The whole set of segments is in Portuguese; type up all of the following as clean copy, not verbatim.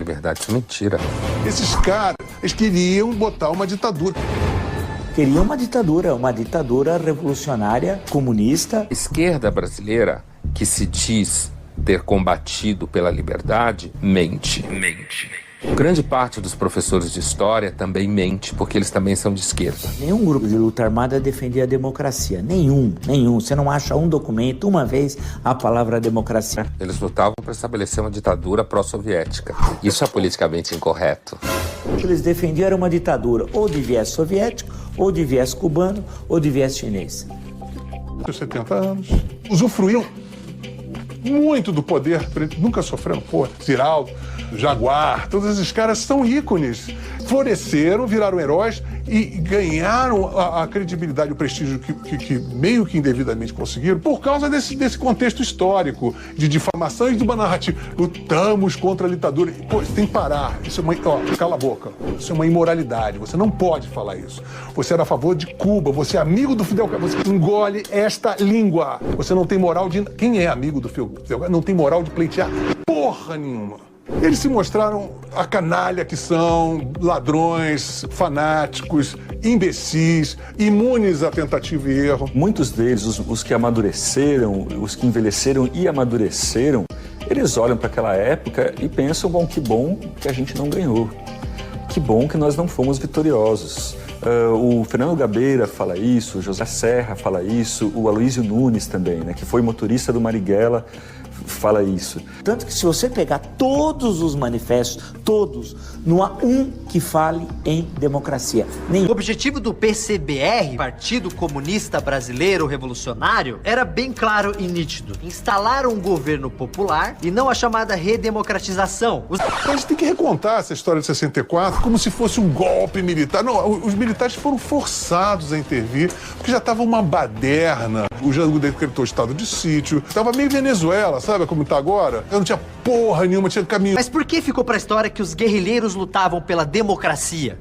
liberdade. Isso é mentira. Esses caras, eles queriam botar uma ditadura. Queriam uma ditadura revolucionária, comunista. A esquerda brasileira, que se diz ter combatido pela liberdade, mente. Grande parte dos professores de história também mente, porque eles também são de esquerda. Nenhum grupo de luta armada defendia a democracia. Nenhum. Você não acha um documento, uma vez, a palavra democracia. Eles lutavam para estabelecer uma ditadura pró-soviética. Isso é politicamente incorreto. O que eles defendiam era uma ditadura ou de viés soviético, ou de viés cubano, ou de viés chinês. Os 70 anos, usufruíam muito do poder, nunca sofreram, Ziraldo, Jaguar, todos esses caras são ícones. Floresceram, viraram heróis e ganharam a credibilidade, o prestígio que meio que indevidamente conseguiram por causa desse contexto histórico de difamação e de uma narrativa. Lutamos contra a ditadura. Pô, você tem que parar. Isso é cala a boca. Isso é uma imoralidade. Você não pode falar isso. Você era a favor de Cuba. Você é amigo do Fidel Castro. Você engole esta língua. Você não tem moral de... Quem é amigo do Fidel Castro não tem moral de pleitear porra nenhuma. Eles se mostraram a canalha que são, ladrões, fanáticos, imbecis, imunes à tentativa e erro. Muitos deles, os que amadureceram, os que envelheceram e amadureceram, eles olham para aquela época e pensam, bom, que bom que a gente não ganhou. Que bom que nós não fomos vitoriosos. O Fernando Gabeira fala isso, o José Serra fala isso, o Aloysio Nunes também, né, que foi motorista do Marighella, fala isso. Tanto que se você pegar todos os manifestos, todos, não há um que fale em democracia. O objetivo do PCBR, Partido Comunista Brasileiro Revolucionário, era bem claro e nítido. Instalar um governo popular e não a chamada redemocratização. A gente tem que recontar essa história de 64 como se fosse um golpe militar. Não, os militares foram forçados a intervir, porque já estava uma baderna. O Jango decretou estado de sítio. Estava meio Venezuela, sabe como está agora? Eu não tinha porra nenhuma, tinha caminho. Mas por que ficou pra história que os guerrilheiros lutavam pela democracia?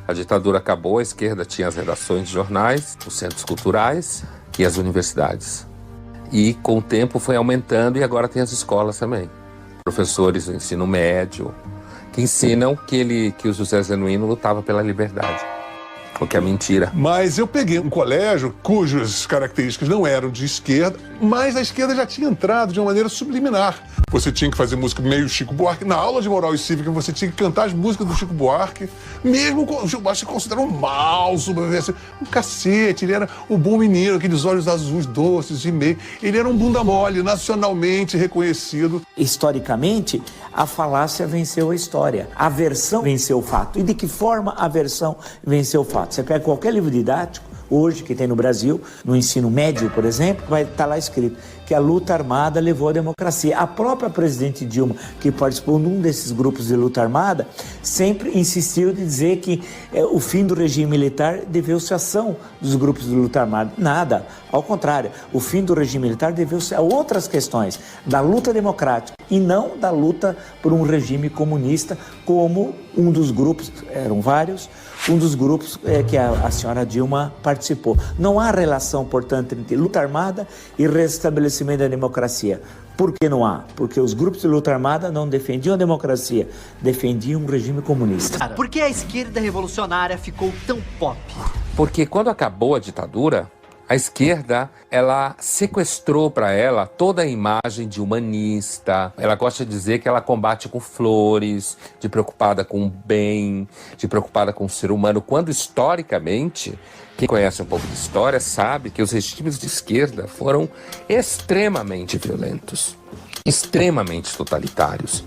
A ditadura acabou, a esquerda tinha as redações de jornais, os centros culturais e as universidades. E com o tempo foi aumentando e agora tem as escolas também. Professores do ensino médio que ensinam que o José Genuíno lutava pela liberdade. O que é mentira. Mas eu peguei um colégio cujas características não eram de esquerda, mas a esquerda já tinha entrado de uma maneira subliminar. Você tinha que fazer música meio Chico Buarque. Na aula de moral e cívica, você tinha que cantar as músicas do Chico Buarque. Mesmo o Chico Buarque se considerou um mal, um cacete. Ele era o bom menino, aqueles olhos azuis doces de meio. Ele era um bunda mole, nacionalmente reconhecido. Historicamente, a falácia venceu a história. A versão venceu o fato. E de que forma a versão venceu o fato? Você pega qualquer livro didático, hoje, que tem no Brasil, no ensino médio, por exemplo, vai estar lá escrito que a luta armada levou à democracia. A própria presidente Dilma, que participou num desses grupos de luta armada, sempre insistiu de dizer que o fim do regime militar deveu-se à ação dos grupos de luta armada. Nada, ao contrário, o fim do regime militar deveu-se a outras questões, da luta democrática e não da luta por um regime comunista, como um dos grupos, eram vários, um dos grupos que a senhora Dilma participou. Não há relação, portanto, entre luta armada e restabelecimento da democracia. Por que não há? Porque os grupos de luta armada não defendiam a democracia, defendiam um regime comunista. Por que a esquerda revolucionária ficou tão pop? Porque quando acabou a ditadura, a esquerda, ela sequestrou para ela toda a imagem de humanista. Ela gosta de dizer que ela combate com flores, de preocupada com o bem, de preocupada com o ser humano, quando historicamente, quem conhece um pouco de história sabe que os regimes de esquerda foram extremamente violentos, extremamente totalitários.